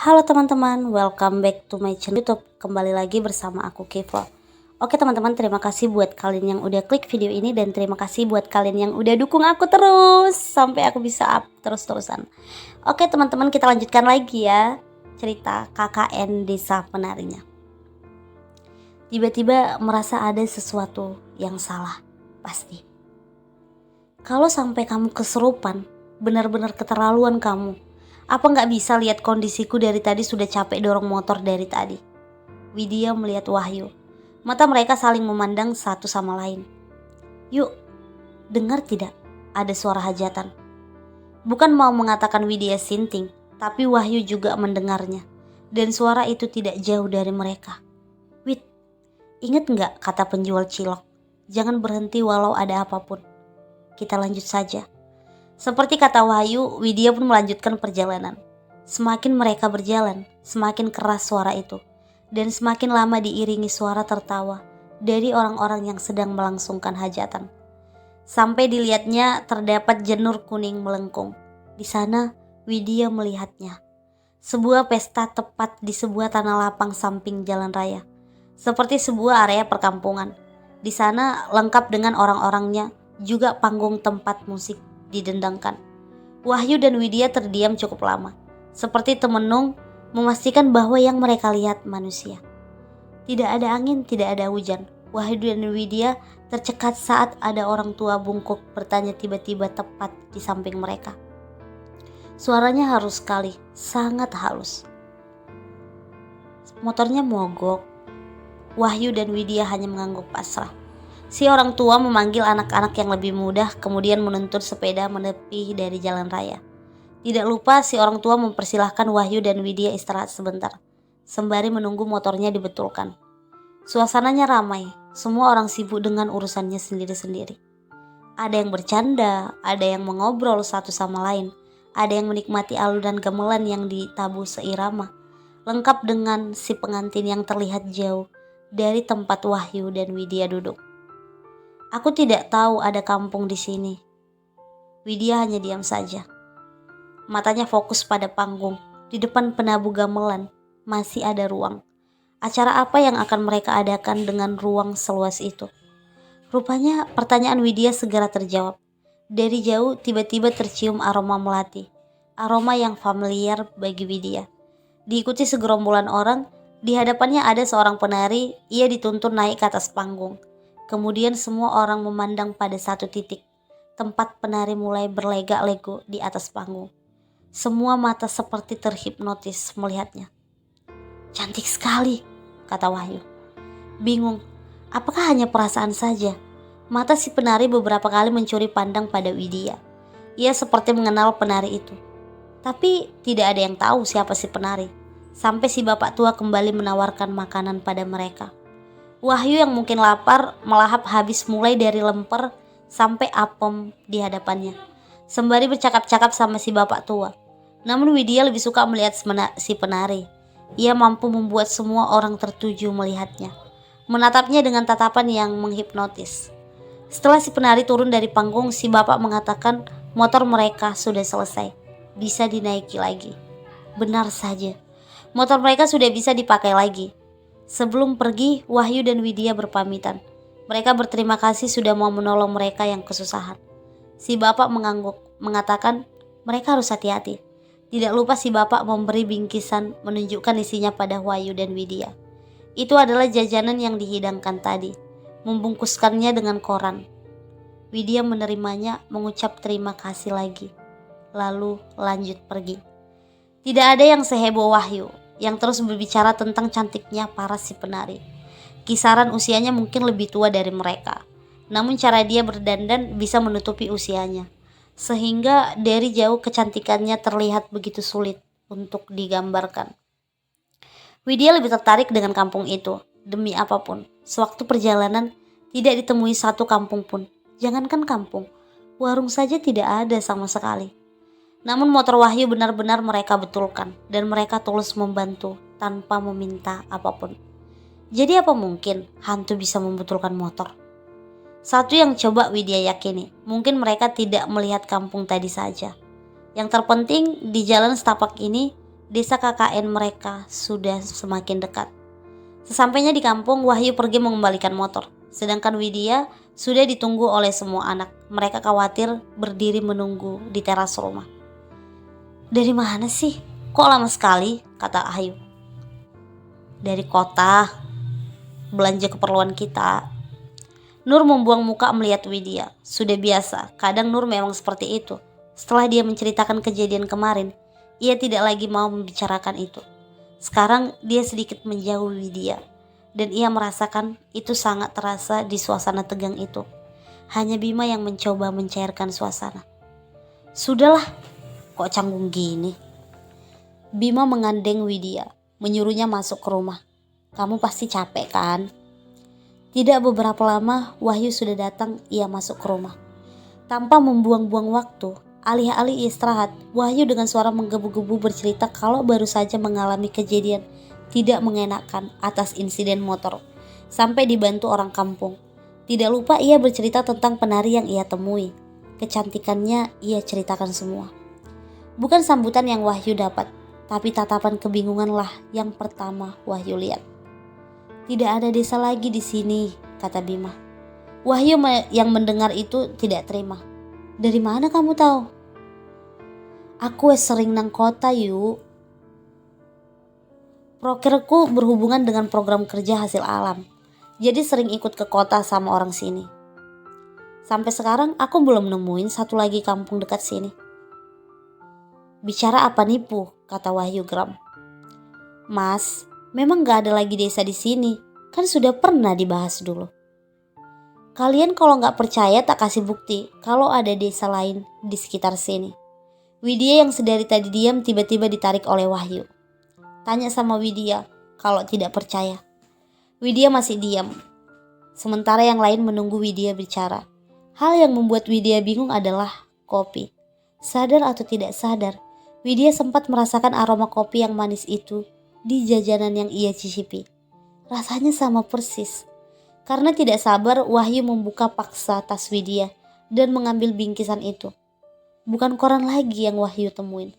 Halo teman-teman, welcome back to my channel YouTube. Kembali lagi bersama aku Kevla. Oke teman-teman, terima kasih buat kalian yang udah klik video ini dan terima kasih buat kalian yang udah dukung aku terus sampai aku bisa up terus-terusan. Oke teman-teman, kita lanjutkan lagi ya cerita KKN Desa Penarinya. Tiba-tiba merasa ada sesuatu yang salah, pasti. Kalau sampai kamu kesurupan, benar-benar keterlaluan kamu. Apa nggak bisa lihat kondisiku dari tadi sudah capek dorong motor dari tadi? Widya melihat Wahyu. Mata mereka saling memandang satu sama lain. Yuk, dengar tidak? Ada suara hajatan. Bukan mau mengatakan Widya sinting, tapi Wahyu juga mendengarnya. Dan suara itu tidak jauh dari mereka. Wid, ingat nggak kata penjual cilok? Jangan berhenti walau ada apapun. Kita lanjut saja. Seperti kata Wahyu, Widya pun melanjutkan perjalanan. Semakin mereka berjalan, semakin keras suara itu. Dan semakin lama diiringi suara tertawa dari orang-orang yang sedang melangsungkan hajatan. Sampai dilihatnya terdapat janur kuning melengkung. Di sana, Widya melihatnya. Sebuah pesta tepat di sebuah tanah lapang samping jalan raya. Seperti sebuah area perkampungan. Di sana lengkap dengan orang-orangnya, juga panggung tempat musik didendangkan. Wahyu dan Widya terdiam cukup lama, seperti temenung memastikan bahwa yang mereka lihat manusia. Tidak ada angin, tidak ada hujan. Wahyu dan Widya tercekat saat ada orang tua bungkuk bertanya tiba-tiba tepat di samping mereka. Suaranya halus sekali, sangat halus. Motornya mogok. Wahyu dan Widya hanya mengangguk pasrah. Si orang tua memanggil anak-anak yang lebih muda, kemudian menuntun sepeda menepi dari jalan raya. Tidak lupa si orang tua mempersilahkan Wahyu dan Widya istirahat sebentar, sembari menunggu motornya dibetulkan. Suasananya ramai, semua orang sibuk dengan urusannya sendiri-sendiri. Ada yang bercanda, ada yang mengobrol satu sama lain, ada yang menikmati alunan gamelan yang ditabuh seirama, lengkap dengan si pengantin yang terlihat jauh dari tempat Wahyu dan Widya duduk. Aku tidak tahu ada kampung di sini. Widya hanya diam saja. Matanya fokus pada panggung. Di depan penabuh gamelan masih ada ruang. Acara apa yang akan mereka adakan dengan ruang seluas itu? Rupanya pertanyaan Widya segera terjawab. Dari jauh tiba-tiba tercium aroma melati. Aroma yang familiar bagi Widya. Diikuti segerombolan orang, di hadapannya ada seorang penari, ia dituntun naik ke atas panggung. Kemudian semua orang memandang pada satu titik. Tempat penari mulai berlega-lego di atas panggung. Semua mata seperti terhipnotis melihatnya. Cantik sekali, kata Wahyu. Bingung, apakah hanya perasaan saja? Mata si penari beberapa kali mencuri pandang pada Widya. Ia seperti mengenal penari itu. Tapi tidak ada yang tahu siapa si penari. Sampai si bapak tua kembali menawarkan makanan pada mereka. Wahyu yang mungkin lapar melahap habis mulai dari lemper sampai apem di hadapannya. Sembari bercakap-cakap sama si bapak tua. Namun Widya lebih suka melihat si penari. Ia mampu membuat semua orang tertuju melihatnya. Menatapnya dengan tatapan yang menghipnotis. Setelah si penari turun dari panggung, si bapak mengatakan motor mereka sudah selesai. Bisa dinaiki lagi. Benar saja. Motor mereka sudah bisa dipakai lagi. Sebelum pergi, Wahyu dan Widya berpamitan. Mereka berterima kasih sudah mau menolong mereka yang kesusahan. Si bapak mengangguk, mengatakan mereka harus hati-hati. Tidak lupa si bapak memberi bingkisan menunjukkan isinya pada Wahyu dan Widya. Itu adalah jajanan yang dihidangkan tadi, membungkuskannya dengan koran. Widya menerimanya, mengucap terima kasih lagi. Lalu lanjut pergi. Tidak ada yang seheboh Wahyu, yang terus berbicara tentang cantiknya para si penari. Kisaran usianya mungkin lebih tua dari mereka. Namun cara dia berdandan bisa menutupi usianya. Sehingga dari jauh kecantikannya terlihat begitu sulit untuk digambarkan. Widya lebih tertarik dengan kampung itu. Demi apapun, sewaktu perjalanan tidak ditemui satu kampung pun. Jangankan kampung, warung saja tidak ada sama sekali. Namun motor Wahyu benar-benar mereka betulkan dan mereka tulus membantu tanpa meminta apapun. Jadi apa mungkin hantu bisa membetulkan motor? Satu yang coba Widya yakini, mungkin mereka tidak melihat kampung tadi saja. Yang terpenting di jalan setapak ini desa KKN mereka sudah semakin dekat. Sesampainya di kampung, Wahyu pergi mengembalikan motor, sedangkan Widya sudah ditunggu oleh semua anak. Mereka khawatir berdiri menunggu di teras rumah. "Dari mana sih? Kok lama sekali?" kata Ayu. "Dari kota, belanja keperluan kita." Nur membuang muka melihat Widya. Sudah biasa, kadang Nur memang seperti itu. Setelah dia menceritakan kejadian kemarin, ia tidak lagi mau membicarakan itu. Sekarang dia sedikit menjauh Widya, dan ia merasakan itu sangat terasa di suasana tegang itu. Hanya Bima yang mencoba mencairkan suasana. "Sudahlah, kok canggung gini?" Bima menggandeng Widya, menyuruhnya masuk ke rumah. "Kamu pasti capek kan?" Tidak beberapa lama, Wahyu sudah datang. Ia masuk ke rumah. Tanpa membuang-buang waktu, alih-alih istirahat, Wahyu dengan suara menggebu-gebu bercerita kalau baru saja mengalami kejadian tidak mengenakan atas insiden motor, sampai dibantu orang kampung. Tidak lupa ia bercerita tentang penari yang ia temui. Kecantikannya ia ceritakan semua. Bukan sambutan yang Wahyu dapat, tapi tatapan kebingunganlah yang pertama Wahyu lihat. "Tidak ada desa lagi di sini," kata Bima. Wahyu yang mendengar itu tidak terima. "Dari mana kamu tahu?" "Aku sering nang kota yuk. Prokerku berhubungan dengan program kerja hasil alam. Jadi sering ikut ke kota sama orang sini. Sampai sekarang aku belum nemuin satu lagi kampung dekat sini." "Bicara apa nipu?" kata Wahyu geram. "Mas, memang gak ada lagi desa di sini. Kan sudah pernah dibahas dulu. Kalian kalau gak percaya tak kasih bukti kalau ada desa lain di sekitar sini." Widya yang sedari tadi diam tiba-tiba ditarik oleh Wahyu. "Tanya sama Widya kalau tidak percaya." Widya masih diam, sementara yang lain menunggu Widya bicara. Hal yang membuat Widya bingung adalah kopi. Sadar atau tidak sadar, Widya sempat merasakan aroma kopi yang manis itu di jajanan yang ia cicipi. Rasanya sama persis. Karena tidak sabar, Wahyu membuka paksa tas Widya dan mengambil bingkisan itu. Bukan koran lagi yang Wahyu temuin,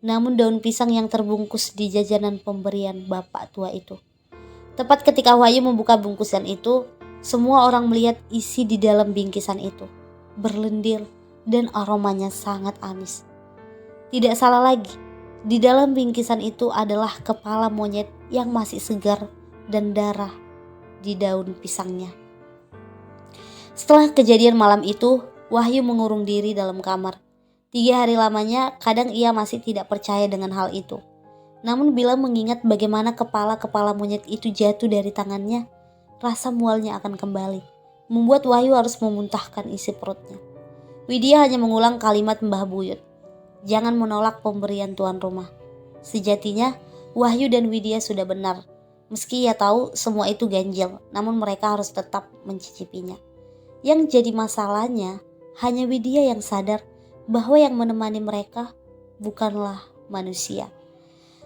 namun daun pisang yang terbungkus di jajanan pemberian bapak tua itu. Tepat ketika Wahyu membuka bungkusan itu, semua orang melihat isi di dalam bingkisan itu. Berlendir dan aromanya sangat amis. Tidak salah lagi, di dalam bingkisan itu adalah kepala monyet yang masih segar dan darah di daun pisangnya. Setelah kejadian malam itu, Wahyu mengurung diri dalam kamar. 3 hari lamanya, kadang ia masih tidak percaya dengan hal itu. Namun bila mengingat bagaimana kepala-kepala monyet itu jatuh dari tangannya, rasa mualnya akan kembali, membuat Wahyu harus memuntahkan isi perutnya. Widya hanya mengulang kalimat Mbah Buyut, "Jangan menolak pemberian tuan rumah." Sejatinya, Wahyu dan Widya sudah benar. Meski ia tahu semua itu ganjil, namun mereka harus tetap mencicipinya. Yang jadi masalahnya, hanya Widya yang sadar bahwa yang menemani mereka bukanlah manusia.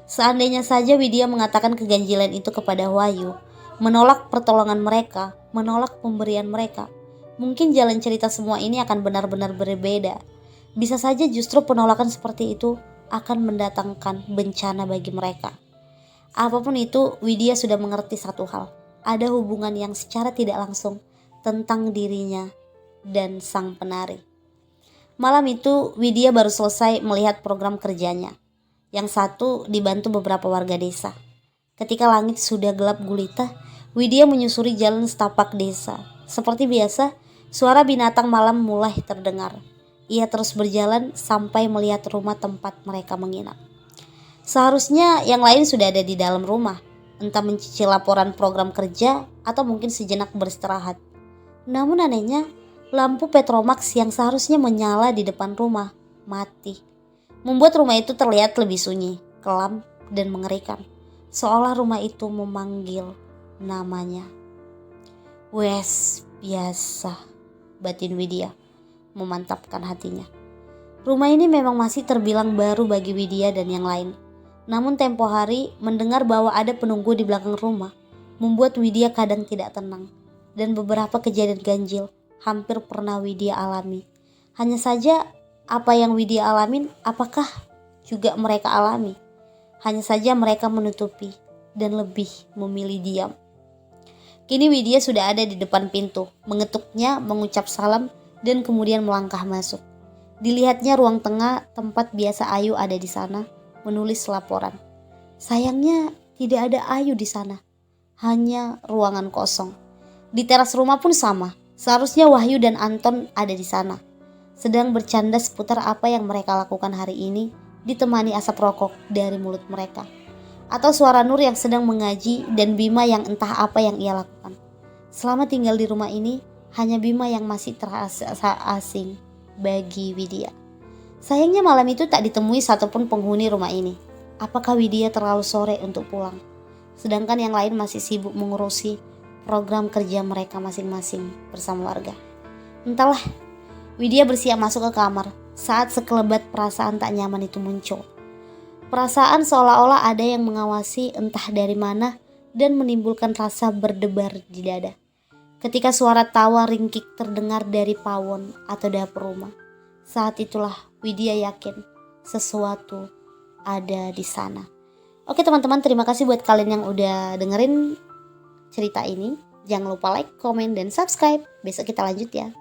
Seandainya saja Widya mengatakan keganjilan itu kepada Wahyu, menolak pertolongan mereka, menolak pemberian mereka, mungkin jalan cerita semua ini akan benar-benar berbeda. Bisa saja justru penolakan seperti itu akan mendatangkan bencana bagi mereka. Apapun itu, Widya sudah mengerti satu hal. Ada hubungan yang secara tidak langsung tentang dirinya dan sang penari. Malam itu, Widya baru selesai melihat program kerjanya. Yang satu dibantu beberapa warga desa. Ketika langit sudah gelap gulita, Widya menyusuri jalan setapak desa. Seperti biasa, suara binatang malam mulai terdengar. Ia terus berjalan sampai melihat rumah tempat mereka menginap. Seharusnya yang lain sudah ada di dalam rumah, entah mencicil laporan program kerja atau mungkin sejenak beristirahat. Namun anehnya, lampu Petromax yang seharusnya menyala di depan rumah mati, membuat rumah itu terlihat lebih sunyi, kelam, dan mengerikan, seolah rumah itu memanggil namanya. "Wes, biasa," batin Widya memantapkan hatinya. Rumah ini memang masih terbilang baru bagi Widya dan yang lain. Namun tempo hari mendengar bahwa ada penunggu di belakang rumah membuat Widya kadang tidak tenang. Dan beberapa kejadian ganjil hampir pernah Widya alami. Hanya saja apa yang Widya alamin apakah juga mereka alami? Hanya saja mereka menutupi dan lebih memilih diam. Kini Widya sudah ada di depan pintu, mengetuknya, mengucap salam, dan kemudian melangkah masuk. Dilihatnya ruang tengah tempat biasa Ayu ada di sana, menulis laporan. Sayangnya tidak ada Ayu di sana, hanya ruangan kosong. Di teras rumah pun sama, seharusnya Wahyu dan Anton ada di sana, sedang bercanda seputar apa yang mereka lakukan hari ini, ditemani asap rokok dari mulut mereka. Atau suara Nur yang sedang mengaji dan Bima yang entah apa yang ia lakukan. Selama tinggal di rumah ini, hanya Bima yang masih terasa asing bagi Widya. Sayangnya malam itu tak ditemui satupun penghuni rumah ini. Apakah Widya terlalu sore untuk pulang? Sedangkan yang lain masih sibuk mengurusi program kerja mereka masing-masing bersama warga. Entahlah, Widya bersiap masuk ke kamar saat sekelebat perasaan tak nyaman itu muncul. Perasaan seolah-olah ada yang mengawasi entah dari mana dan menimbulkan rasa berdebar di dada. Ketika suara tawa ringkik terdengar dari pawon atau dapur rumah, saat itulah Widya yakin sesuatu ada di sana. Oke teman-teman, terima kasih buat kalian yang udah dengerin cerita ini. Jangan lupa like, komen, dan subscribe. Besok kita lanjut ya.